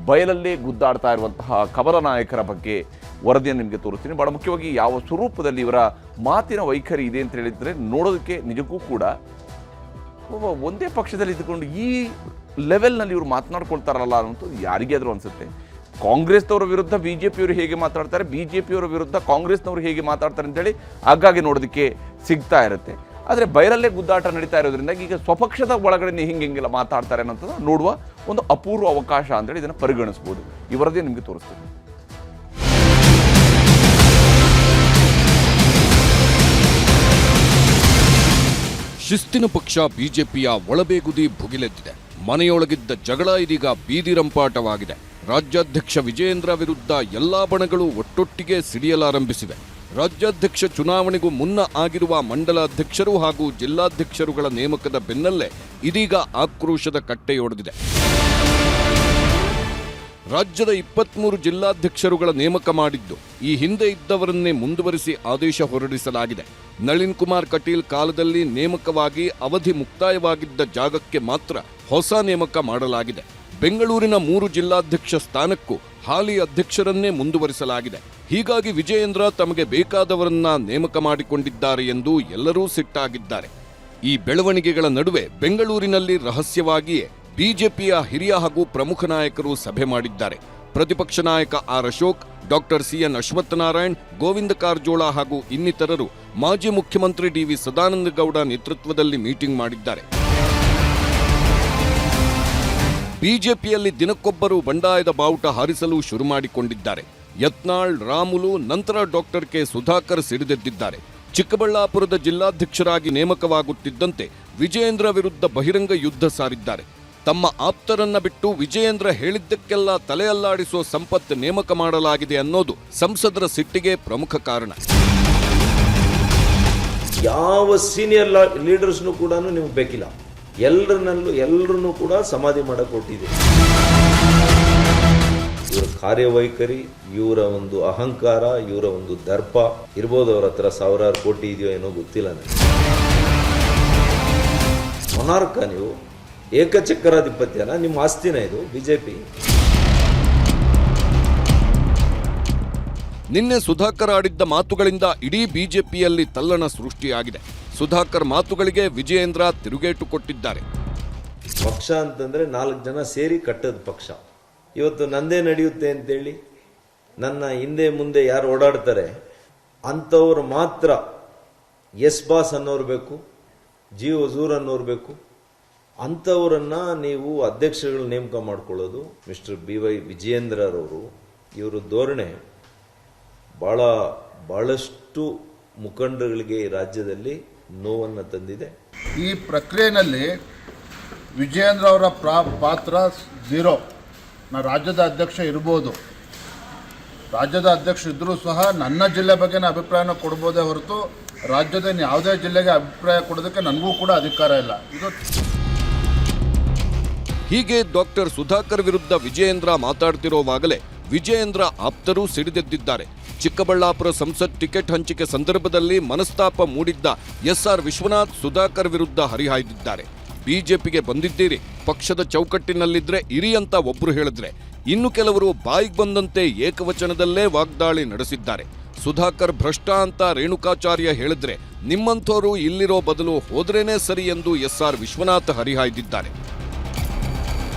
ಬಯಲಲ್ಲೇ ಗುದ್ದಾಡ್ತಾ ಇರುವಂತಹ ಕಮಲ ನಾಯಕರ ಬಗ್ಗೆ ವರದಿಯನ್ನು ನಿಮಗೆ ತೋರಿಸ್ತೀನಿ. ಭಾಳ ಮುಖ್ಯವಾಗಿ ಯಾವ ಸ್ವರೂಪದಲ್ಲಿ ಇವರ ಮಾತಿನ ವೈಖರಿ ಇದೆ ಅಂತ ಹೇಳಿದರೆ ನೋಡೋದಕ್ಕೆ ನಿಜಕ್ಕೂ ಕೂಡ ಒಂದೇ ಪಕ್ಷದಲ್ಲಿ ಇದ್ದುಕೊಂಡು ಈ ಲೆವೆಲ್ನಲ್ಲಿ ಇವರು ಮಾತನಾಡ್ಕೊಳ್ತಾರಲ್ಲ ಅನ್ನೋದು ಯಾರಿಗಾದರೂ ಅನಿಸುತ್ತೆ. ಕಾಂಗ್ರೆಸ್ನವರ ವಿರುದ್ಧ ಬಿ ಜೆ ಪಿಯವರು ಹೇಗೆ ಮಾತಾಡ್ತಾರೆ, ಬಿ ಜೆ ಪಿಯವರ ವಿರುದ್ಧ ಕಾಂಗ್ರೆಸ್ನವರು ಹೇಗೆ ಮಾತಾಡ್ತಾರೆ ಅಂತೇಳಿ ಆಗಾಗ್ಗೆ ನೋಡೋದಕ್ಕೆ ಸಿಗ್ತಾ ಇರುತ್ತೆ. ಆದರೆ ಬಯಲಲ್ಲೇ ಗುದ್ದಾಟ ನಡೀತಾ ಇರೋದ್ರಿಂದ ಈಗ ಸ್ವಪಕ್ಷದ ಒಳಗಡೆ ಹಿಂಗೆಲ್ಲ ಮಾತಾಡ್ತಾರೆ ಅನ್ನೋಂಥದ್ದು ನೋಡುವ ಒಂದು ಅಪೂರ್ವ ಅವಕಾಶ ಅಂತೇಳಿ ಇದನ್ನು ಪರಿಗಣಿಸ್ಬೋದು. ಈ ವರದಿ ನಿಮಗೆ ತೋರಿಸ್ತೀನಿ. ಶಿಸ್ತಿನ ಪಕ್ಷ ಬಿಜೆಪಿಯ ಒಳಬೇಗುದಿ ಭುಗಿಲೆದ್ದಿದೆ. ಮನೆಯೊಳಗಿದ್ದ ಜಗಳ ಇದೀಗ ಬೀದಿ ರಂಪಾಟವಾಗಿದೆ. ರಾಜ್ಯಾಧ್ಯಕ್ಷ ವಿಜಯೇಂದ್ರ ವಿರುದ್ಧ ಎಲ್ಲಾ ಬಣಗಳು ಒಟ್ಟೊಟ್ಟಿಗೆ ಸಿಡಿಯಲಾರಂಭಿಸಿವೆ. ರಾಜ್ಯಾಧ್ಯಕ್ಷ ಚುನಾವಣೆಗೂ ಮುನ್ನ ಆಗಿರುವ ಮಂಡಲ ಅಧ್ಯಕ್ಷರು ಹಾಗೂ ಜಿಲ್ಲಾಧ್ಯಕ್ಷರುಗಳ ನೇಮಕದ ಬೆನ್ನಲ್ಲೇ ಇದೀಗ ಆಕ್ರೋಶದ ಕಟ್ಟೆಯೊಡೆದಿದೆ. ರಾಜ್ಯದ 23 ಜಿಲ್ಲಾಧ್ಯಕ್ಷರುಗಳ ನೇಮಕ ಮಾಡಿದ್ದು ಈ ಹಿಂದೆ ಇದ್ದವರನ್ನೇ ಮುಂದುವರಿಸಿ ಆದೇಶ ಹೊರಡಿಸಲಾಗಿದೆ. ನಳಿನ್ ಕುಮಾರ್ ಕಟೀಲ್ ಕಾಲದಲ್ಲಿ ನೇಮಕವಾಗಿ ಅವಧಿ ಮುಕ್ತಾಯವಾಗಿದ್ದ ಜಾಗಕ್ಕೆ ಮಾತ್ರ ಹೊಸ ನೇಮಕ ಮಾಡಲಾಗಿದೆ. ಬೆಂಗಳೂರಿನ 3 ಜಿಲ್ಲಾಧ್ಯಕ್ಷ ಸ್ಥಾನಕ್ಕೂ ಹಾಲಿ ಅಧ್ಯಕ್ಷರನ್ನೇ ಮುಂದುವರಿಸಲಾಗಿದೆ. ಹೀಗಾಗಿ ವಿಜಯೇಂದ್ರ ತಮಗೆ ಬೇಕಾದವರನ್ನ ನೇಮಕ ಮಾಡಿಕೊಂಡಿದ್ದಾರೆ ಎಂದು ಎಲ್ಲರೂ ಸಿಟ್ಟಾಗಿದ್ದಾರೆ. ಈ ಬೆಳವಣಿಗೆಗಳ ನಡುವೆ ಬೆಂಗಳೂರಿನಲ್ಲಿ ರಹಸ್ಯವಾಗಿಯೇ ಬಿಜೆಪಿಯ ಹಿರಿಯ ಹಾಗೂ ಪ್ರಮುಖ ನಾಯಕರು ಸಭೆ ಮಾಡಿದ್ದಾರೆ. ಪ್ರತಿಪಕ್ಷ ನಾಯಕ R Ashok, doctor CN Ashwathnarayan, Govind Karjol ಹಾಗೂ ಇನ್ನಿತರರು ಮಾಜಿ ಮುಖ್ಯಮಂತ್ರಿ ಡಿ.ವಿ. ಸದಾನಂದ ಗೌಡ ನೇತೃತ್ವದಲ್ಲಿ ಮೀಟಿಂಗ್ ಮಾಡಿದ್ದಾರೆ. ಬಿಜೆಪಿಯಲ್ಲಿ ದಿನಕ್ಕೊಬ್ಬರು ಬಂಡಾಯದ ಬಾವುಟ ಹಾರಿಸಲು ಶುರು ಮಾಡಿಕೊಂಡಿದ್ದಾರೆ. ಯತ್ನಾಳ್, ರಾಮುಲು, ನಂತರ ಡಾಕ್ಟರ್ ಕೆ ಸುಧಾಕರ್ ಸಿಡಿದೆದ್ದಿದ್ದಾರೆ. ಚಿಕ್ಕಬಳ್ಳಾಪುರದ ಜಿಲ್ಲಾಧ್ಯಕ್ಷರಾಗಿ ನೇಮಕವಾಗುತ್ತಿದ್ದಂತೆ ವಿಜಯೇಂದ್ರ ವಿರುದ್ಧ ಬಹಿರಂಗ ಯುದ್ಧ ಸಾರಿದ್ದಾರೆ. ತಮ್ಮ ಆಪ್ತರನ್ನ ಬಿಟ್ಟು ವಿಜಯೇಂದ್ರ ಹೇಳಿದ್ದಕ್ಕೆಲ್ಲ ತಲೆ ಅಲ್ಲಾಡಿಸೋ ಸಂಪತ್ ನೇಮಕ ಮಾಡಲಾಗಿದೆ ಅನ್ನೋದು ಸಂಸದರ ಸಿಟ್ಟಿಗೆ ಪ್ರಮುಖ ಕಾರಣ. ಯಾವ ಸೀನಿಯರ್ ಲೀಡರ್ಸ್ನು ಕೂಡ ನಿಮ್ಗೆ ಬೇಕಿಲ್ಲ. ಎಲ್ಲರನ್ನೂ ಕೂಡ ಸಮಾಧಿ ಮಾಡಕ್ಕೆ ಕೊಟ್ಟಿದೆ. ಇವರ ಕಾರ್ಯವೈಖರಿ, ಇವರ ಒಂದು ಅಹಂಕಾರ, ಇವರ ಒಂದು ದರ್ಪ ಇರ್ಬೋದು. ಅವ್ರ ಹತ್ರ ಸಾವಿರಾರು ಕೋಟಿ ಇದೆಯೋ ಏನೋ ಗೊತ್ತಿಲ್ಲ ನನಗೆ. ಮೊನಾರ್ಕ ನೀವು ಏಕಚಕ್ರಾಧಿಪತ್ಯನ ನಿಮ್ಮ ಆಸ್ತಿನ ಇದು ಬಿಜೆಪಿ. ನಿನ್ನೆ ಸುಧಾಕರ್ ಆಡಿದ್ದ ಮಾತುಗಳಿಂದ ಇಡೀ ಬಿಜೆಪಿಯಲ್ಲಿ ತಲ್ಲಣ ಸೃಷ್ಟಿಯಾಗಿದೆ. ಸುಧಾಕರ್ ಮಾತುಗಳಿಗೆ ವಿಜಯೇಂದ್ರ ತಿರುಗೇಟು ಕೊಟ್ಟಿದ್ದಾರೆ. ಪಕ್ಷ ಅಂತಂದ್ರೆ 4 ಜನ ಸೇರಿ ಕಟ್ಟದ ಪಕ್ಷ. ಇವತ್ತು ನಂದೇ ನಡೆಯುತ್ತೆ ಅಂತೇಳಿ ನನ್ನ ಹಿಂದೆ ಮುಂದೆ ಯಾರು ಓಡಾಡ್ತಾರೆ ಅಂಥವ್ರು ಮಾತ್ರ ಎಸ್ ಬಾಸ್ ಅನ್ನೋರು ಬೇಕು, ಜಿ ಹಜೂರ್ ಅನ್ನೋರು ಬೇಕು. ಅಂಥವರನ್ನ ನೀವು ಅಧ್ಯಕ್ಷರುಗಳು ನೇಮಕ ಮಾಡ್ಕೊಳ್ಳೋದು ಮಿಸ್ಟರ್ BY ವಿಜಯೇಂದ್ರರವರು. ಇವರು ಧೋರಣೆ ಬಹಳಷ್ಟು ಮುಖಂಡರುಗಳಿಗೆ ಈ ರಾಜ್ಯದಲ್ಲಿ ನೋವನ್ನು ತಂದಿದೆ. ಈ ಪ್ರಕ್ರಿಯೆಯಲ್ಲಿ ವಿಜಯೇಂದ್ರ ಅವರ ಪಾತ್ರ 0. ರಾಜ್ಯದ ಅಧ್ಯಕ್ಷ ಇರ್ಬೋದು, ರಾಜ್ಯದ ಅಧ್ಯಕ್ಷ ಇದ್ದರೂ ಸಹ ನನ್ನ ಜಿಲ್ಲೆ ಬಗ್ಗೆ ಅಭಿಪ್ರಾಯನ ಕೊಡ್ಬೋದೇ ಹೊರತು ರಾಜ್ಯದ ಯಾವುದೇ ಜಿಲ್ಲೆಗೆ ಅಭಿಪ್ರಾಯ ಕೊಡೋದಕ್ಕೆ ನನಗೂ ಕೂಡ ಅಧಿಕಾರ ಇಲ್ಲ. ಇದು ಹೀಗೆ ಡಾಕ್ಟರ್ ಸುಧಾಕರ್ ವಿರುದ್ಧ ವಿಜಯೇಂದ್ರ ಮಾತಾಡ್ತಿರೋವಾಗಲೇ ವಿಜಯೇಂದ್ರ ಆಪ್ತರು ಸಿಡಿದೆದ್ದಿದ್ದಾರೆ. ಚಿಕ್ಕಬಳ್ಳಾಪುರ ಸಂಸತ್ ಟಿಕೆಟ್ ಹಂಚಿಕೆ ಸಂದರ್ಭದಲ್ಲಿ ಮನಸ್ತಾಪ ಮೂಡಿದ್ದ SR ವಿಶ್ವನಾಥ್ ಸುಧಾಕರ್ ವಿರುದ್ಧ ಹರಿಹಾಯ್ದಿದ್ದಾರೆ. ಬಿಜೆಪಿಗೆ ಬಂದಿದ್ದೀರಿ, ಪಕ್ಷದ ಚೌಕಟ್ಟಿನಲ್ಲಿದ್ರೆ ಇರಿ ಅಂತ ಒಬ್ರು ಹೇಳಿದ್ರೆ, ಇನ್ನು ಕೆಲವರು ಬಾಯಿಗೆ ಬಂದಂತೆ ಏಕವಚನದಲ್ಲೇ ವಾಗ್ದಾಳಿ ನಡೆಸಿದ್ದಾರೆ. ಸುಧಾಕರ್ ಭ್ರಷ್ಟ ಅಂತ ರೇಣುಕಾಚಾರ್ಯ ಹೇಳಿದ್ರೆ ನಿಮ್ಮಂಥೋರು ಇಲ್ಲಿರೋ ಬದಲು ಹೋದ್ರೇನೆ ಸರಿ ಎಂದು SR ವಿಶ್ವನಾಥ್ ಹರಿಹಾಯ್ದಿದ್ದಾರೆ.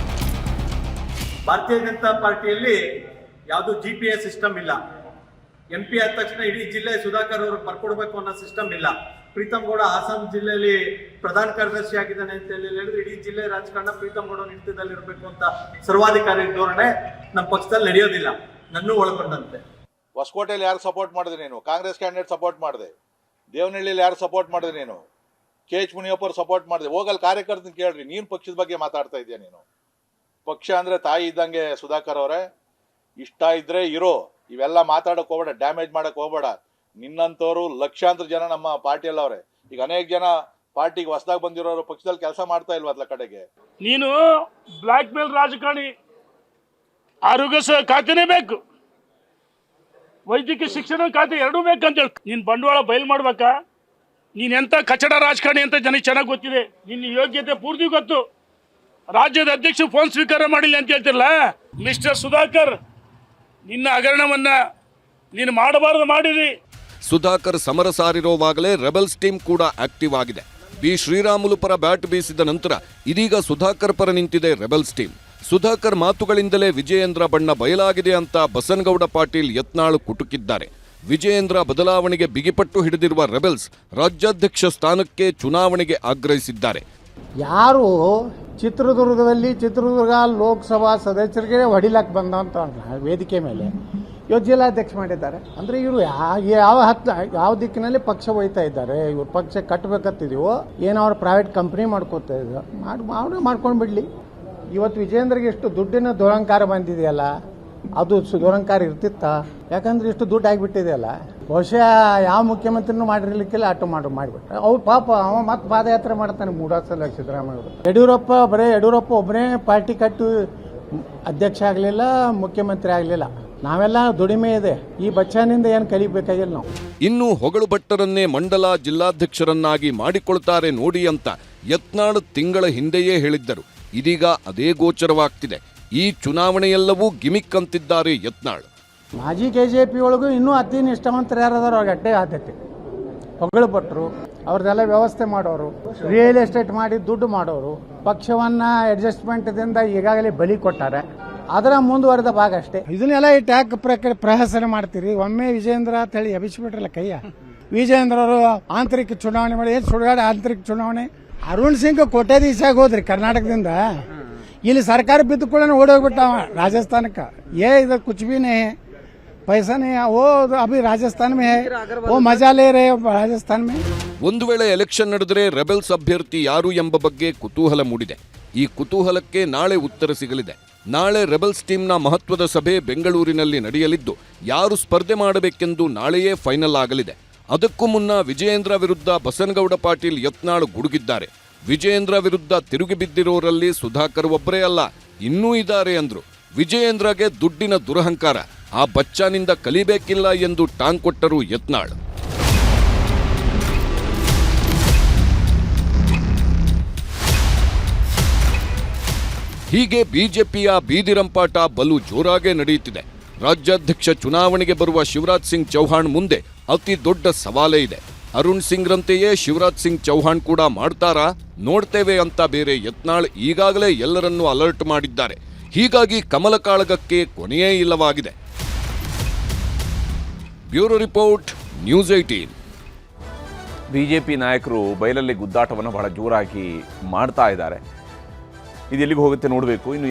ಭಾರತೀಯ ಜನತಾ ಪಾರ್ಟಿಯಲ್ಲಿ ಯಾವುದು GPS ಸಿಸ್ಟಮ್ ಇಲ್ಲ. MP ಆದ ತಕ್ಷಣ ಇಡೀ ಜಿಲ್ಲೆ ಸುಧಾಕರ್ ಅವರು ಬರ್ಕೊಡ್ಬೇಕು ಅನ್ನೋ ಸಿಸ್ಟಮ್ ಇಲ್ಲ. ಪ್ರೀತಮ್ ಗೌಡ ಹಾಸನ ಜಿಲ್ಲೆಯಲ್ಲಿ ಪ್ರಧಾನ ಕಾರ್ಯದರ್ಶಿ ಆಗಿದ್ದಾನೆ ಅಂತ ಹೇಳಿದ್ರೆ ಇಡೀ ಜಿಲ್ಲೆ ರಾಜಕಾರಣ ಪ್ರೀತಮ್ ಗೌಡ ನಿಷ್ಠದಲ್ಲಿ ಇರಬೇಕು ಅಂತ ಸರ್ವಾಧಿಕಾರಿ ಧೋರಣೆ ನಮ್ಮ ಪಕ್ಷದಲ್ಲಿ ನಡೆಯೋದಿಲ್ಲ, ನನ್ನೂ ಒಳಗೊಂಡಂತೆ. ಹೊಸಕೋಟೆಯಲ್ಲಿ ಯಾರು ಸಪೋರ್ಟ್ ಮಾಡಿದೆ ನೀನು? ಕಾಂಗ್ರೆಸ್ ಕ್ಯಾಂಡಿಡೇಟ್ ಸಪೋರ್ಟ್ ಮಾಡಿದೆ. ದೇವನಹಳ್ಳಿಯಲ್ಲಿ ಯಾರು ಸಪೋರ್ಟ್ ಮಾಡಿದೆ ನೀನು? KH ಮುನಿಯಪ್ಪ ಸಪೋರ್ಟ್ ಮಾಡಿದೆ. ಹೋಗಲ್ ಕಾರ್ಯಕರ್ತನ ಕೇಳ್ರಿ, ನೀನು ಪಕ್ಷದ ಬಗ್ಗೆ ಮಾತಾಡ್ತಾ ಇದೆಯಾ ನೀನು? ಪಕ್ಷ ಅಂದ್ರೆ ತಾಯಿ ಇದ್ದಂಗೆ ಸುಧಾಕರ್ ಅವರೇ. ಇಷ್ಟ ಇದ್ರೆ ಇರೋ, ಇವೆಲ್ಲ ಮಾತಾಡಕ್ ಹೋಗ್ಬೇಡ, ಡ್ಯಾಮೇಜ್ ಮಾಡಕ್ ಹೋಗ್ಬೇಡ. ನಿನ್ನಂತವ್ರು ಲಕ್ಷಾಂತರ ಜನ ನಮ್ಮ ಪಾರ್ಟಿಯಲ್ಲಿ ಅವ್ರೆ. ಈಗ ಅನೇಕ ಜನ ಪಾರ್ಟಿಗೆ ಹೊಸದಾಗಿ ಬಂದಿರೋರು ಪಕ್ಷದಲ್ಲಿ ಕೆಲಸ ಮಾಡ್ತಾ ಇಲ್ವಲ್ಲ ಕಡೆಗೆ. ನೀನು ಬ್ಲಾಕ್ ಮೇಲ್ ರಾಜಕಾರಣಿ, ಆರೋಗ್ಯ ಖಾತೆನೇ ಬೇಕು, ವೈದ್ಯಕೀಯ ಶಿಕ್ಷಣ ಖಾತೆ ಎರಡೂ ಬೇಕಂತ ಹೇಳಿ ನೀನು ಬಂಡವಾಳ ಬಯಲು ಮಾಡ್ಬೇಕಾ? ನೀನ್ ಎಂತ ಕಚಡ ರಾಜಕಾರಣಿ ಅಂತ ಜನಕ್ಕೆ ಚೆನ್ನಾಗಿ ಗೊತ್ತಿದೆ. ನಿನ್ನ ಯೋಗ್ಯತೆ ಪೂರ್ತಿ ಗೊತ್ತು. ರಾಜ್ಯದ ಅಧ್ಯಕ್ಷ ಫೋನ್ ಸ್ವೀಕಾರ ಮಾಡಿಲ್ಲ ಅಂತ ಹೇಳ್ತಿರಲ್ಲ. ಮಿಸ್ಟರ್ ಸುಧಾಕರ್, ನಿನ್ನ ಹಗರಣವನ್ನ ನೀನು ಮಾಡಬಾರದು ಮಾಡಿದಿ. ಸುಧಾಕರ್ ಸಮರ ಸಾರಿರುವಾಗಲೇ ರೆಬೆಲ್ಸ್ ಟೀಮ್ ಕೂಡ ಆಕ್ಟಿವ್ ಆಗಿದೆ. ಬಿ ಶ್ರೀರಾಮುಲು ಪರ ಬ್ಯಾಟ್ ಬೀಸಿದ ನಂತರ ಇದೀಗ ಸುಧಾಕರ್ ಪರ ನಿಂತಿದೆ ರೆಬೆಲ್ಸ್ ಟೀಮ್. ಸುಧಾಕರ್ ಮಾತುಗಳಿಂದಲೇ ವಿಜಯೇಂದ್ರ ಬಣ್ಣ ಬಯಲಾಗಿದೆ ಅಂತ ಬಸನಗೌಡ ಪಾಟೀಲ್ ಯತ್ನಾಳ್ ಕುಟುಕಿದ್ದಾರೆ. ವಿಜಯೇಂದ್ರ ಬದಲಾವಣೆಗೆ ಬಿಗಿಪಟ್ಟು ಹಿಡಿದಿರುವ ರೆಬೆಲ್ಸ್ ರಾಜ್ಯಾಧ್ಯಕ್ಷ ಸ್ಥಾನಕ್ಕೆ ಚುನಾವಣೆಗೆ ಆಗ್ರಹಿಸಿದ್ದಾರೆ. ಯಾರು ಚಿತ್ರದುರ್ಗ ಲೋಕಸಭಾ ಸದಸ್ಯರಿಗೆ ಹೊಡಿಲಕ್ಕೆ ಬಂದಂತ ವೇದಿಕೆ ಮೇಲೆ ಇವತ್ತು ಜಿಲ್ಲಾಧ್ಯಕ್ಷ ಮಾಡಿದ್ದಾರೆ. ಅಂದರೆ ಇವರು ಯಾವ ದಿಕ್ಕಿನಲ್ಲಿ ಪಕ್ಷ ಒಯ್ತಾ ಇದ್ದಾರೆ, ಇವ್ರ ಪಕ್ಷ ಕಟ್ಟಬೇಕಂತಿದೀವೋ ಏನೋ ಅವ್ರು ಪ್ರೈವೇಟ್ ಕಂಪ್ನಿ ಮಾಡ್ಕೋತಾ ಇದ್ರು, ಮಾಡ್ಕೊಂಡು ಬಿಡ್ಲಿ. ಇವತ್ತು ವಿಜೇಂದ್ರಗೆ ಎಷ್ಟು ದುಡ್ಡಿನ ದುರಂಕಾರ ಬಂದಿದೆಯಲ್ಲ, ಅದು ದುರಂಕಾರ ಇರ್ತಿತ್ತ? ಯಾಕಂದ್ರೆ ಇಷ್ಟು ದುಡ್ಡು ಆಗಿಬಿಟ್ಟಿದೆಯಲ್ಲ. ಬಹುಶಃ ಯಾವ ಮುಖ್ಯಮಂತ್ರಿನೂ ಮಾಡಿರ್ಲಿಕ್ಕಿಲ್ಲ, ಅಟ್ಟು ಮಾಡಿಬಿಟ್ರೆ ಅವ್ರು ಪಾಪ ಅವ ಮತ್ತೆ ಪಾದಯಾತ್ರೆ ಮಾಡ್ತಾನೆ 3 ಸಲ ಸಿದ್ದರಾಮಯ್ಯ. ಯಡಿಯೂರಪ್ಪ ಒಬ್ಬನೇ ಪಾರ್ಟಿ ಕಟ್ಟು ಅಧ್ಯಕ್ಷ ಆಗಲಿಲ್ಲ, ಮುಖ್ಯಮಂತ್ರಿ ಆಗಲಿಲ್ಲ. ನಾವೆಲ್ಲ ದುಡಿಮೆ ಇದೆ, ಈ ಬಚ್ಚನಿಂದ ಏನು ಕಲಿಬೇಕಾಗಿಲ್ಲ ನಾವು. ಇನ್ನು ಹೊಗಳು ಭಟ್ಟರನ್ನೇ ಮಂಡಲ ಜಿಲ್ಲಾಧ್ಯಕ್ಷರನ್ನಾಗಿ ಮಾಡಿಕೊಳ್ತಾರೆ ನೋಡಿ ಅಂತ ಯತ್ನಾಳ್ ತಿಂಗಳ ಹಿಂದೆಯೇ ಹೇಳಿದ್ದರು. ಇದೀಗ ಅದೇ ಗೋಚರವಾಗ್ತಿದೆ. ಈ ಚುನಾವಣೆಯೆಲ್ಲವೂ ಗಿಮಿಕ್ ಅಂತಿದ್ದಾರೆ ಯತ್ನಾಳ್. ಮಾಜಿ KJP ಒಳಗೂ ಇನ್ನೂ ಅತಿ ನಿಷ್ಠಾವಂತರು ಯಾರಾದರೂ ಅವ್ರಿಗೆ ಅಡ್ಡೆ ಆದ್ಯತೆ. ಹೊಗಳು ಭಟ್ರು ಅವ್ರದ್ದೆಲ್ಲ ವ್ಯವಸ್ಥೆ ಮಾಡೋರು, ರಿಯಲ್ ಎಸ್ಟೇಟ್ ಮಾಡಿ ದುಡ್ಡು ಮಾಡೋರು, ಪಕ್ಷವನ್ನ ಅಡ್ಜಸ್ಟ್ಮೆಂಟ್ದಿಂದ ಈಗಾಗಲೇ ಬಲಿ ಕೊಟ್ಟಾರೆ. ಅದರ ಮುಂದುವರೆದ ಭಾಗ ಅಷ್ಟೇ. ಇದನ್ನೆಲ್ಲ ಈ ಟ್ಯಾಗ್ ಪ್ರಹಸನ ಮಾಡ್ತೀರಿ. ಒಮ್ಮೆ ವಿಜೇಂದ್ರ ಅಂತ ಹೇಳಿ ಎಬ್ಬಿಸ್ಬಿಟ್ರಲ್ಲ ಕೈಯ. ವಿಜೇಂದ್ರ ಅವರು ಆಂತರಿಕ ಚುನಾವಣೆ ಮಾಡಿ ಏನು ಸುಡುಗಾಡು ಆಂತರಿಕ ಚುನಾವಣೆ. ಅರುಣ್ ಸಿಂಗ್ ಕೋಟ್ಯಾಧೀಶಾಗಿ ಹೋದ್ರಿ ಕರ್ನಾಟಕದಿಂದ. ಇಲ್ಲಿ ಸರ್ಕಾರ ಬಿದ್ದು ಕೂಡ ಓಡೋಗ್ಬಿಟ್ಟ ರಾಜಸ್ಥಾನಕ್ಕೆ. ಇದು ಕುಚ್ ಭಿ नहीं है, पैसा नहीं है, वो अभी राजस्थान में है, वो मजा ले रहे राजस्थान में. ಒಂದು ವೇಳೆ ಎಲೆಕ್ಷನ್ ನಡೆದರೆ ರೆಬೆಲ್ಸ್ ಅಭ್ಯರ್ಥಿ ಯಾರು ಎಂಬ ಬಗ್ಗೆ ಕುತೂಹಲ ಮೂಡಿದೆ. ಈ ಕುತೂಹಲಕ್ಕೆ ನಾಳೆ ಉತ್ತರ ಸಿಗಲಿದೆ. ನಾಳೆ ರೆಬೆಲ್ಸ್ ಟೀಮ್ನ ಮಹತ್ವದ ಸಭೆ ಬೆಂಗಳೂರಿನಲ್ಲಿ ನಡೆಯಲಿದ್ದು ಯಾರು ಸ್ಪರ್ಧೆ ಮಾಡಬೇಕೆಂದು ನಾಳೆಯೇ ಫೈನಲ್ ಆಗಲಿದೆ. ಅದಕ್ಕೂ ಮುನ್ನ ವಿಜಯೇಂದ್ರ ವಿರುದ್ಧ ಬಸನಗೌಡ ಪಾಟೀಲ್ ಯತ್ನಾಳ್ ಗುಡುಗಿದ್ದಾರೆ. ವಿಜಯೇಂದ್ರ ವಿರುದ್ಧ ತಿರುಗಿ ಬಿದ್ದಿರೋರಲ್ಲಿ ಸುಧಾಕರ್ ಒಬ್ಬರೇ ಅಲ್ಲ, ಇನ್ನೂ ಇದ್ದಾರೆ ಅಂದ್ರು. ವಿಜಯೇಂದ್ರಗೆ ದುಡ್ಡಿನ ದುರಹಂಕಾರ, ಆ ಬಚ್ಚನಿಂದ ಕಲಿಬೇಕಿಲ್ಲ ಎಂದು ಟಾಂಗ್ ಕೊಟ್ಟರು ಯತ್ನಾಳ್. ಹೀಗೆ ಬಿಜೆಪಿಯ ಬೀದಿರಂಪಾಟ ಬಲು ಜೋರಾಗೇ ನಡೆಯುತ್ತಿದೆ. ರಾಜ್ಯಾಧ್ಯಕ್ಷ ಚುನಾವಣೆಗೆ ಬರುವ ಶಿವರಾಜ್ ಸಿಂಗ್ ಚೌಹಾಣ್ ಮುಂದೆ ಅತಿ ದೊಡ್ಡ ಸವಾಲೇ ಇದೆ. ಅರುಣ್ ಸಿಂಗ್ರಂತೆಯೇ ಶಿವರಾಜ್ ಸಿಂಗ್ ಚೌಹಾಣ್ ಕೂಡ ಮಾಡ್ತಾರಾ ನೋಡ್ತೇವೆ ಅಂತ ಬೇರೆ ಯತ್ನಾಳ್ ಈಗಾಗಲೇ ಎಲ್ಲರನ್ನೂ ಅಲರ್ಟ್ ಮಾಡಿದ್ದಾರೆ. ಹೀಗಾಗಿ ಕಮಲ ಕಾಳಗಕ್ಕೆ ಕೊನೆಯೇ ಇಲ್ಲವಾಗಿದೆ. Bureau report, news 18. ಬಿಜೆಪಿ ನಾಯಕರು ಬಯಲಲ್ಲಿ ಗುದ್ದಾಟವನ್ನು ಬಹಳ ಜೋರಾಗಿ ಮಾಡ್ತಾ ಇದ್ದಾರೆ. ಇದು ಎಲ್ಲಿಗೆ ಹೋಗುತ್ತೆ ನೋಡಬೇಕು. ಇನ್ನು